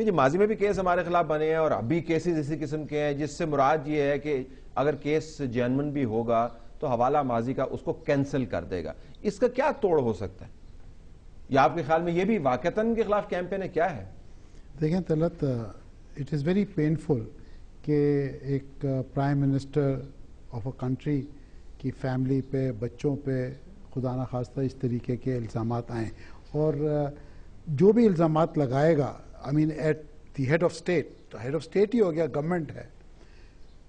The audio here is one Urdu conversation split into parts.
کہ جی ماضی میں بھی کیس ہمارے خلاف بنے ہیں اور ابھی کیسز اسی قسم کے ہیں، جس سے مراد یہ ہے کہ اگر کیس جینون بھی ہوگا تو حوالہ ماضی کا اس کو کینسل کر دے گا. اس کا کیا توڑ ہو سکتا ہے؟ یا آپ کے خیال میں یہ بھی واقعتاً کے خلاف کیمپین ہے، کیا ہے؟ دیکھیں Talat, it is very painful کہ ایک prime minister of a country کی فیملی پہ، بچوں پہ خدا نخواستہ اس طریقے کے الزامات آئیں، اور جو بھی الزامات لگائے گا I mean at the head of state ہی ہو گیا، گورنمنٹ ہے،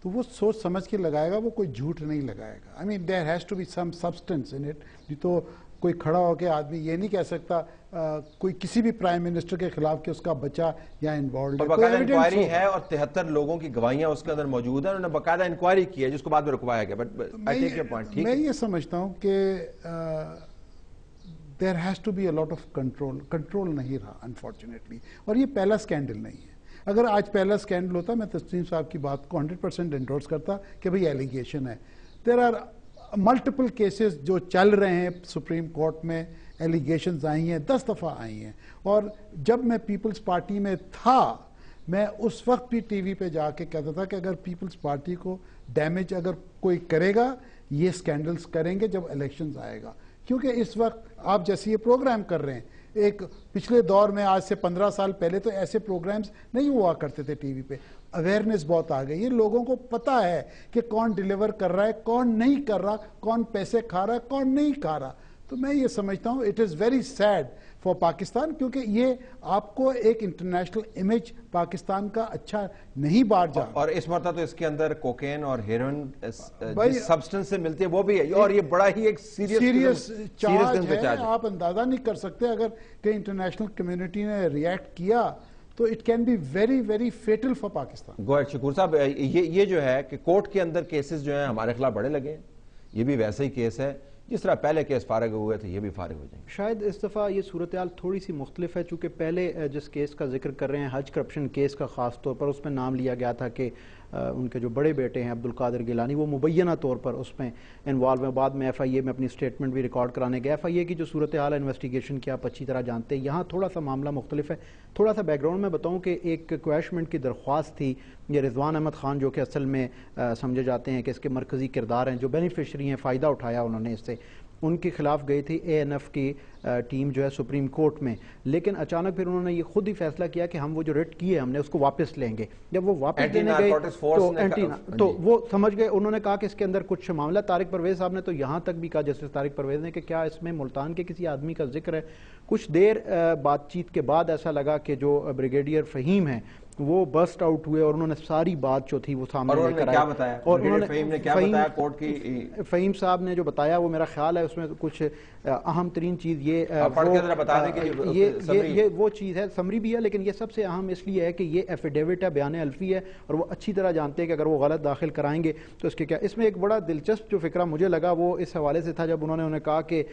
تو وہ سوچ سمجھ کے لگائے گا، وہ کوئی جھوٹ نہیں لگائے گا. I mean there has to be some substance in it. نہیں تو کوئی کھڑا ہو کے آدمی یہ نہیں کہہ سکتا کوئی کسی بھی پرائم منسٹر کے خلاف کہ اس کا بچہ یا انوالوڈ ہے. باقاعدہ انکوائری ہے اور 73 لوگوں کی گواہیاں اس کے اندر موجود ہیں، انہوں نے باقاعدہ انکوائری کی ہے جس کو بعد میں رکوایا گیا. بٹ میں یہ سمجھتا ہوں کہ there has to be a lot of control نہیں رہا انفارچونیٹلی. اور یہ پہلا اسکینڈل نہیں ہے. اگر آج پہلا اسکینڈل ہوتا میں تسنیم صاحب کی بات کو 100% انڈورس کرتا کہ بھئی ایلیگیشن ہے. دیر آر ملٹیپل کیسز جو چل رہے ہیں سپریم کورٹ میں، ایلیگیشنز آئی ہیں، 10 دفعہ آئی ہیں. اور جب میں پیپلز پارٹی میں تھا میں اس وقت بھی ٹی وی پہ جا کے کہتا تھا کہ اگر پیپلز پارٹی کو ڈیمیج اگر کوئی کرے گا یہ اسکینڈلز کریں گے جب الیکشنز آئے گا. کیونکہ اس وقت آپ جیسے یہ پروگرام کر رہے ہیں، ایک پچھلے دور میں آج سے 15 سال پہلے تو ایسے پروگرامز نہیں ہوا کرتے تھے ٹی وی پہ. اویئرنیس بہت آ گئی ہے، لوگوں کو پتہ ہے کہ کون ڈیلیور کر رہا ہے، کون نہیں کر رہا، کون پیسے کھا رہا ہے، کون نہیں کھا رہا. تو میں یہ سمجھتا ہوں it is very sad for Pakistan, کیونکہ یہ آپ کو ایک انٹرنیشنل امیج پاکستان کا اچھا نہیں باہر جا. اور اس مرتبہ تو اس کے اندر کوکین اور ہیروئن جس سبسٹنس سے ملتی ہے وہ بھی ہے، اور یہ بڑا ہی ایک سیریس چارج ہے. آپ اندازہ نہیں کر سکتے اگر کہ انٹرنیشنل کمیونٹی نے ریئیکٹ کیا تو it can be very very fatal for Pakistan. Go ahead Shakoor صاحب. یہ جو ہے کہ کورٹ کے اندر کیسز جو ہیں ہمارے خلاف بڑے لگے ہیں، یہ بھی ویسا ہی کیس ہے جس طرح پہلے کیس فارغ ہوئے تھے، یہ بھی فارغ ہو جائیں گے. شاید اس دفعہ یہ صورتحال تھوڑی سی مختلف ہے، چونکہ پہلے جس کیس کا ذکر کر رہے ہیں حج کرپشن کیس کا، خاص طور پر اس میں نام لیا گیا تھا کہ ان کے جو بڑے بیٹے ہیں عبدالقادر گیلانی وہ مبینہ طور پر اس میں انوالو ہیں. بعد میں ایف آئی اے میں اپنی سٹیٹمنٹ بھی ریکارڈ کرانے گئے. ایف آئی اے کی جو صورتحال ہے انویسٹیگیشن کی آپ اچھی طرح جانتے ہیں. یہاں تھوڑا سا معاملہ مختلف ہے. تھوڑا سا بیک گراؤنڈ میں بتاؤں کہ ایک کویشمنٹ کی درخواست تھی. یہ رضوان احمد خان جو کہ اصل میں سمجھے جاتے ہیں کہ اس کے مرکزی کردار ہیں، جو بینیفیشری ہیں، فائدہ اٹھایا انہوں نے اس سے، ان کے خلاف گئی تھی اے این ایف کی ٹیم جو ہے سپریم کورٹ میں. لیکن اچانک پھر انہوں نے یہ خود ہی فیصلہ کیا کہ ہم وہ جو ریٹ کیے ہم نے اس کو واپس لیں گے. جب وہ واپس لینے گئے تو وہ سمجھ گئے، انہوں نے کہا کہ اس کے اندر کچھ معاملہ. طارق پرویز صاحب نے تو یہاں تک بھی کہا، جسٹس طارق پرویز نے، کہ کیا اس میں ملتان کے کسی آدمی کا ذکر ہے. کچھ دیر بات چیت کے بعد ایسا لگا کہ جو بریگیڈیئر فہیم ہیں وہ برسٹ آؤٹ ہوئے اور انہوں نے ساری بات جو تھی وہ سامنے لے کر آئے. اور فہیم صاحب نے جو بتایا وہ میرا خیال ہے اس میں کچھ اہم ترین چیز یہ وہ چیز ہے، سمری بھی ہے، لیکن یہ سب سے اہم اس لیے ہے کہ یہ ایفیڈیوٹ ہے، بیان الفی ہے، اور وہ اچھی طرح جانتے ہیں کہ اگر وہ غلط داخل کرائیں گے تو اس کے کیا. اس میں ایک بڑا دلچسپ جو فکرہ مجھے لگا وہ اس حوالے سے تھا جب انہوں نے کہا کہ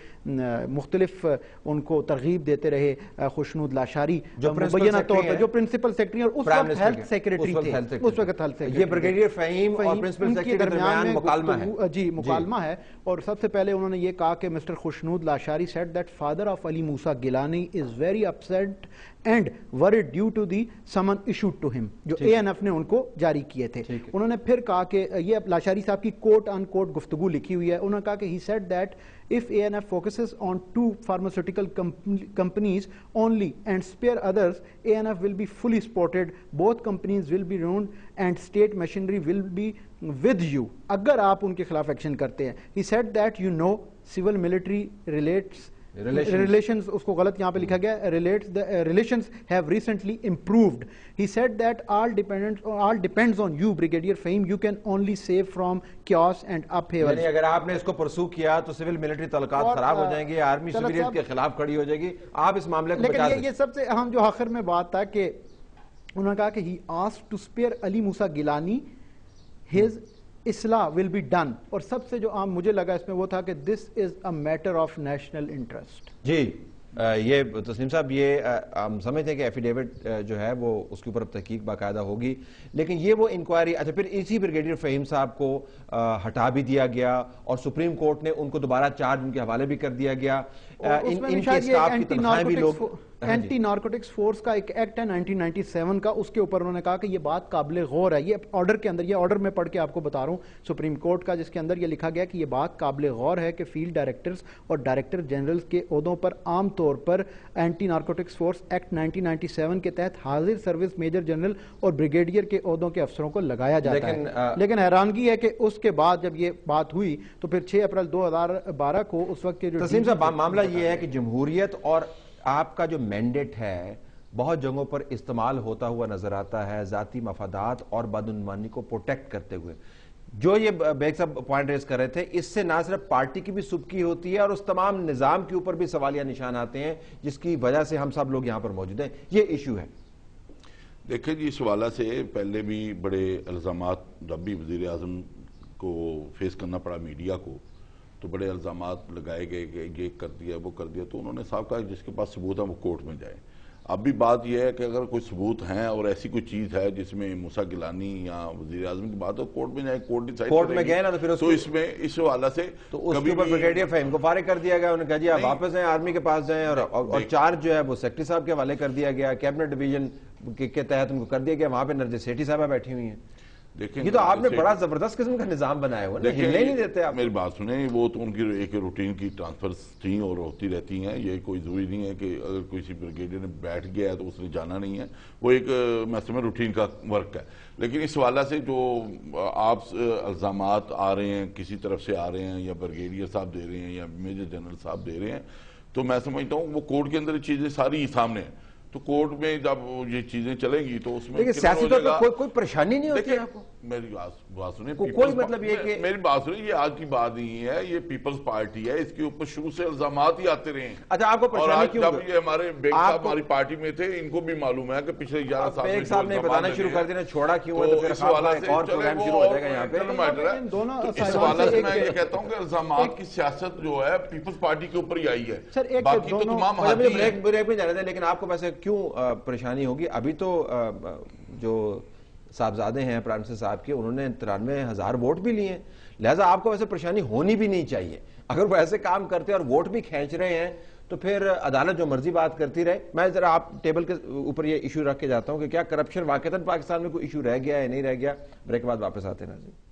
مختلف ان کو ترغیب دیتے رہے خوشنود لاشاری مبینہ طور پر، جو پرنسپل سیکرٹری اور اس وقت ہیلتھ سیکرٹری تھے، اس وقت ہیلتھ سیکرٹری، یہ بریگیڈیئر فہیم اور پرنسپل سیکرٹری کے درمیان مکالمہ ہے. جی مکالمہ ہے. اور سب سے پہلے انہوں نے یہ کہا کہ mister Khushnood Lashari said that father of Ali Musa Gilani is very upset and worried due to the summon issued to him جو اے این ایف نے ان کو جاری کیے تھے. انہوں نے پھر کہا کہ یہ لاشاری صاحب کی کوٹ ان کوٹ گفتگو لکھی ہوئی ہے. انہوں نے کہا کہ he said that if ANF focuses on 2 pharmaceutical companies only and spare others, ANF will be fully supported, both companies will be ruined and state machinery will be with you اگر آپ ان کے خلاف ایکشن کرتے ہیں. He said that you know civil military relations اس کو غلط یہاں پہ لکھا گیا relations have recently improved. He said that all depends on you Brigadier Fahim, you can only save from chaos and upheaval. یعنی اگر آپ نے اس کو پرسو کیا تو سول ملٹری تعلقات خراب ہو جائیں گے، آرمی سویریت کے خلاف کھڑی ہو جائے گی، آپ اس معاملے کو بچا سکتے. یہ سب سے اہم جو آخر میں بات تھا کہ انہوں نے کہا کہ he asked to spare Ali Musa Gilani his اصلاح will be done. اور سب سے جو عام مجھے لگا اس میں وہ تھا کہ this is a matter of national interest. جی یہ تسنیم صاحب یہ ہم سمجھتے ہیں کہ ایفیڈیوٹ جو ہے وہ اس کے اوپر تحقیق باقاعدہ ہوگی، لیکن یہ وہ انکوائری اچھا پھر اسی بریگیڈیئر فہیم صاحب کو ہٹا بھی دیا گیا اور سپریم کورٹ نے ان کو دوبارہ چارج ان کے حوالے بھی کر دیا گیا. ان کے اسٹاف کی تنخواہیں بھی لوگ اینٹی نارکوٹکس فورس کا ایک ایکٹ ہے 1997 کا, اس کے اوپر انہوں نے کہا کہ یہ بات قابل غور ہے. یہ آرڈر کے اندر, یہ آرڈر میں پڑھ کے آپ کو بتا رہا ہوں سپریم کورٹ کا, جس کے اندر یہ لکھا گیا کہ یہ بات قابل غور ہے کہ فیلڈ ڈائریکٹرز اور ڈائریکٹر جنرل کے عہدوں پر عام طور پر اینٹی نارکوٹکس فورس ایکٹ 1997 کے تحت حاضر سروس میجر جنرل اور بریگیڈیئر کے عہدوں کے افسروں کو لگایا جاتا ہے. لیکن حیرانگی ہے کہ اس کے بعد جب یہ بات ہوئی تو پھر 6 اپریل 2012 کو اس وقت کے جو تسلیم صاحب معاملہ یہ ہے کہ جمہوریت اور آپ کا جو مینڈیٹ ہے بہت جگہوں پر استعمال ہوتا ہوا نظر آتا ہے ذاتی مفادات اور بدعنوانی کو پروٹیکٹ کرتے ہوئے. جو یہ بیگ صاحب پوائنٹ ریز کر رہے تھے, اس سے نہ صرف پارٹی کی بھی سبکی ہوتی ہے اور اس تمام نظام کے اوپر بھی سوالیہ نشان آتے ہیں, جس کی وجہ سے ہم سب لوگ یہاں پر موجود ہیں. یہ ایشو ہے. دیکھیں جی, اس حوالے سے پہلے بھی بڑے الزامات جب بھی وزیر اعظم کو فیس کرنا پڑا میڈیا کو, تو بڑے الزامات لگائے گئے کہ یہ کر دیا وہ کر دیا. تو انہوں نے صاحب کہا جس کے پاس ثبوت ہے وہ کورٹ میں جائے. اب بھی بات یہ ہے کہ اگر کوئی ثبوت ہیں اور ایسی کوئی چیز ہے جس میں موسیٰ گیلانی یا وزیر اعظم کی بات ہو, کورٹ میں جائے, کورٹ ڈیسائیڈ کورٹ میں گئے نا تو پھر تو اس میں اس حوالے سے تو اس کے اوپر بریگیڈیئر فہیم کو فارغ کر دیا گیا. انہوں نے کہا جی آپ واپس ہیں آرمی کے پاس جائیں, اور چارج جو ہے وہ سیکرٹری صاحب کے حوالے کر دیا گیا. کیبنٹ ڈویژن کے تحت ان کو کر دیا گیا. وہاں پہ نرجس سیٹھی صاحبہ بیٹھی ہوئی ہیں. یہ تو آپ نے بڑا زبردست قسم کا نظام بنایا ہوا ہے, ہلنے نہیں دیتے آپ. میری بات سنیں, وہ تو ان کی ایک روٹین کی ٹرانسفرز تھیں اور ہوتی رہتی ہیں. یہ کوئی ضروری نہیں ہے کہ اگر کسی بریگیڈیئر نے بیٹھ گیا ہے تو اس نے جانا نہیں ہے. وہ ایک میں سمجھ روٹین کا ورک ہے. لیکن اس حوالے سے جو آپ الزامات آ رہے ہیں, کسی طرف سے آ رہے ہیں, یا بریگیڈیئر صاحب دے رہے ہیں یا میجر جنرل صاحب دے رہے ہیں, تو میں سمجھتا ہوں وہ کورٹ کے اندر یہ چیزیں ساری سامنے ہیں. تو کورٹ میں جب یہ چیزیں چلیں گی تو اس میں سیاسی طور پر کوئی پریشانی نہیں ہوتی آپ کو. میری بات سنیں, کوئی مطلب یہ کہ میری بات سنیں, یہ آج کی بات نہیں ہے, یہ پیپلز پارٹی ہے, اس کے اوپر شروع سے الزامات ہی آتے رہے ہیں. اچھا آپ کو پریشانی کیوں؟ جب یہ ہمارے بیگ صاحب ہماری پارٹی میں تھے, ان کو بھی معلوم ہے کہ پچھلے 11 سال بیگ صاحب نے بتانا شروع کر دینا چھوڑا کیوں ہے, تو پھر ایک اور پروگرام شروع ہو جائے گا یہاں پہ. اس حوالے سے میں یہ کہتا ہوں کہ الزامات کی سیاست جو ہے پیپلز پارٹی کے اوپر ہی آئی ہے. باقی تو تمام بریک میں جانے دیں. لیکن آپ کو ویسے کیوں پریشانی ہوگی؟ ابھی تو جو صاحبزادے ہیں پرائم منسٹر صاحب کے, انہوں نے 93,000 ووٹ بھی لیے ہیں, لہٰذا آپ کو ویسے پریشانی ہونی بھی نہیں چاہیے. اگر وہ ایسے کام کرتے اور ووٹ بھی کھینچ رہے ہیں تو پھر عدالت جو مرضی بات کرتی رہے. میں ذرا آپ ٹیبل کے اوپر یہ ایشو رکھ کے جاتا ہوں کہ کیا کرپشن واقعتاً پاکستان میں کوئی ایشو رہ گیا ہے نہیں رہ گیا. بریک کے بعد واپس آتے ہیں ناظرین.